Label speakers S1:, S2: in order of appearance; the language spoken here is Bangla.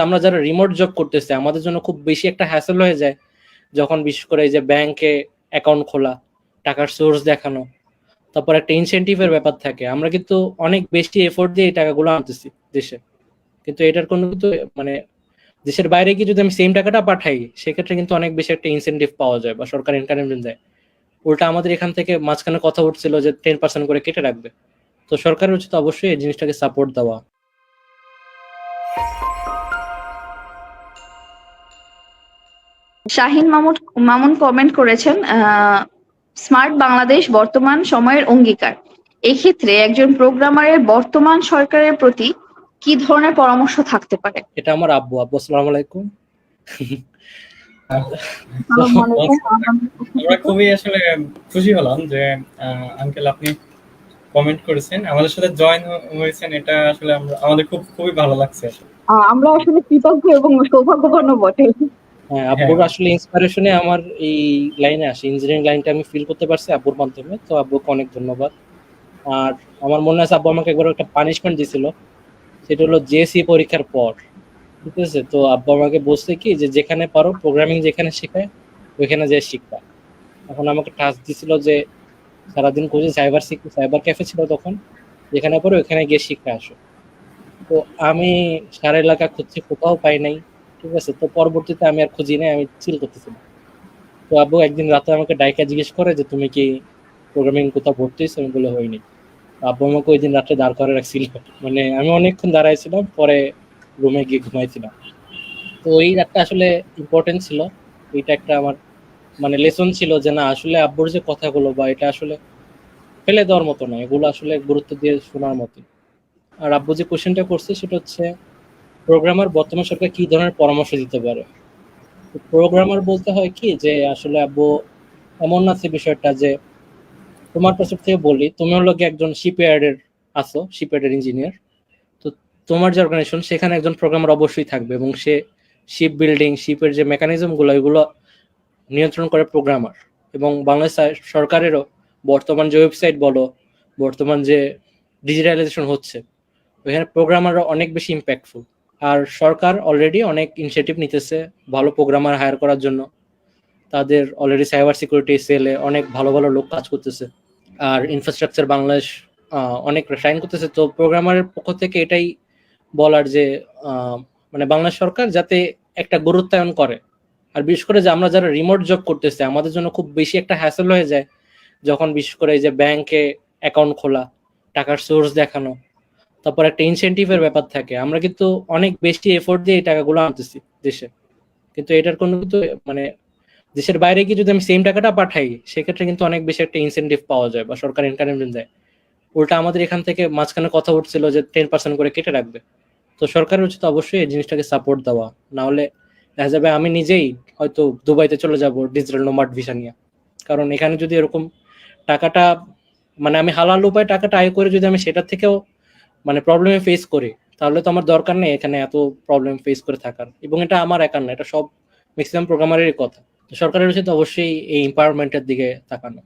S1: আমরা যারা রিমোট জব করতেছি আমাদের জন্য খুব বেশি একটা হ্যাসেল হয়ে যায় যখন বিশেষ করে এই যে ব্যাংকে অ্যাকাউন্ট খোলা, টাকার সোর্স দেখানো, তারপর একটা ইনসেন্টিভের ব্যাপার থাকে। আমরা কিন্তু অনেক বেশি এফোর্ট দিয়ে এই টাকাগুলো আনতেছি দেশে, কিন্তু এটার কোনো কিন্তু মানে দেশের বাইরে কি যদি আমি সেম টাকাটা পাঠাই সেক্ষেত্রে কিন্তু অনেক বেশি একটা ইনসেন্টিভ পাওয়া যায় বা সরকার এনকারেজমেন্ট দেয়। উল্টা আমাদের এখান থেকে মাঝখানে কথা উঠছিল যে 10% করে কেটে রাখবে। তো সরকারের উচিত অবশ্যই এই জিনিসটাকে সাপোর্ট দেওয়া।
S2: শাহিন মামুন কমেন্ট করেছেন, স্মার্ট বাংলাদেশ বর্তমান সময়ের অঙ্গীকার। এক্ষেত্রে একজন প্রোগ্রামারের বর্তমান সরকারের প্রতি কি ধরনের পরামর্শ থাকতে পারে?
S1: এটা আমার আব্বু। আসসালামু আলাইকুম।
S3: আমরা খুবই আসলে খুশি হলাম যে আঙ্কেল আপনি কমেন্ট করেছেন, আমাদের সাথে জয়েন হয়েছেন, এটা আসলে আমাদের খুবই ভালো লাগছে।
S2: আমরা আসলে কৃতজ্ঞ এবং সৌভাগ্যবানও বটে।
S1: হ্যাঁ, আব্বুর আসলে ইন্সপিরেশনে আমার এই লাইনে আসে, ইঞ্জিনিয়ারিং লাইনটা আমি ফিল করতে পারছি আব্বুর মাধ্যমে। তো আব্বুকে অনেক ধন্যবাদ। আর আমার মনে আছে আব্বু আমাকে একবার একটা পানিশমেন্ট দিছিল, সেটা হলো জেএসসি পরীক্ষার পর। ঠিক আছে, তো আব্বু আমাকে বলছে কি যে যেখানে পারো প্রোগ্রামিং যেখানে শেখায় ওইখানে যে শিখবা। এখন আমাকে টাস্ক দিছিল যে সারাদিন খুঁজে সাইবার ক্যাফে ছিল তখন, যেখানে পারো ওইখানে গিয়ে শিখে আসো। তো আমি সারা এলাকা খুঁজছি, কোথাও পাই নাই। ঠিক আছে, তো পরবর্তীতে আমি আর খুঁজি নাই, আমি চিল করতেছিলাম। তো আব্বু একদিন রাতে আমাকে ডাইকা জিজ্ঞেস করে যে তুমি কি প্রোগ্রামিং কোথাও ভর্তি হয়েছো? আমি বলে হয়নি। আব্বু আমাকে ওই দিন রাত্রে দাঁড় করে রাখছিল, মানে আমি অনেকক্ষণ দাঁড়াইছিলাম, পরে রুমে গিয়ে ঘুমাইছিলাম। তো ওই রাতটা আসলে ইম্পর্টেন্ট ছিল। এটা একটা আমার মানে লেসন ছিল যে না, আসলে আব্বুর যে কথাগুলো বা এটা আসলে ফেলে দেওয়ার মতো না, এগুলো আসলে গুরুত্ব দিয়ে শোনার মতো। আর আব্বু যে কোশ্চেনটা করছে সেটা হচ্ছে প্রোগ্রামার বর্তমান সরকার কি ধরনের পরামর্শ দিতে পারে। প্রোগ্রামার বলতে হয় কি যে আসলে আব্বু এমন আছে বিষয়টা যে তোমার পার্সপেক্টিভ থেকে বলি, তুমি হলো কি একজন শিপইয়ার্ডের আছো, শিপইয়ার্ডের ইঞ্জিনিয়ার। তো তোমার যে অর্গানাইজেশন সেখানে একজন প্রোগ্রামার অবশ্যই থাকবে এবং সে শিপ বিল্ডিং, শিপের যে মেকানিজম গুলো এগুলো নিয়ন্ত্রণ করে প্রোগ্রামার। এবং বাংলাদেশ সরকারেরও বর্তমান যে ওয়েবসাইট বলো, বর্তমান যে ডিজিটালাইজেশন হচ্ছে, ওখানে প্রোগ্রামাররা অনেক বেশি ইম্প্যাক্টফুল। আর সরকার অলরেডি অনেক ইনিশিয়েটিভ নিতেছে ভালো প্রোগ্রামার হায়ার করার জন্য। তাদের অলরেডি সাইবার সিকিউরিটি সেলে অনেক ভালো ভালো লোক কাজ করতেছে। আর ইনফ্রাস্ট্রাকচার বাংলাদেশ অনেক সাইন করতেছে। তো প্রোগ্রামারের পক্ষ থেকে এটাই বলার যে মানে বাংলাদেশ সরকার যাতে একটা গুরুত্বায়ন করে। আর বিশেষ করে যে আমরা যারা রিমোট জব করতেছি আমাদের জন্য খুব বেশি একটা হ্যাসেল হয়ে যায় যখন বিশেষ করে এই যে ব্যাংকে অ্যাকাউন্ট খোলা, টাকার সোর্স দেখানো, তারপর একটা ইনসেন্টিভের ব্যাপার থাকে। আমরা কিন্তু অনেক বেশি এফোর্ট দিয়ে এই টাকাগুলো আনতেছি দেশে, কিন্তু এটার কোনো কিন্তু মানে দেশের বাইরে কি যদি আমি সেম টাকাটা পাঠাই সেক্ষেত্রে কিন্তু অনেক বেশি একটা ইনসেন্টিভ পাওয়া যায় বা সরকার এনকারেজমেন্ট দেয়। উল্টা আমাদের এখান থেকে মাঝখানে কথা উঠছিল যে 10% করে কেটে রাখবে। তো সরকারের উচিত অবশ্যই এই জিনিসটাকে সাপোর্ট দেওয়া, না হলে দেখা যাবে আমি নিজেই হয়তো দুবাইতে চলে যাব ডিজিটাল নোমাড ভিসা নিয়ে। কারণ এখানে যদি এরকম টাকাটা মানে আমি হালাল উপায়ে টাকাটা আয় করে যদি আমি সেটার থেকেও মানে প্রবলেমে ফেস করি, তাহলে তো আমার দরকার নেই এখানে এত প্রবলেম ফেস করে থাকার। এবং এটা আমার একার না, এটা সব ম্যাক্সিমাম প্রোগ্রামারেরই কথা। সরকারের উচিত অবশ্যই এই এম্পাওয়ারমেন্টের দিকে তাকানো।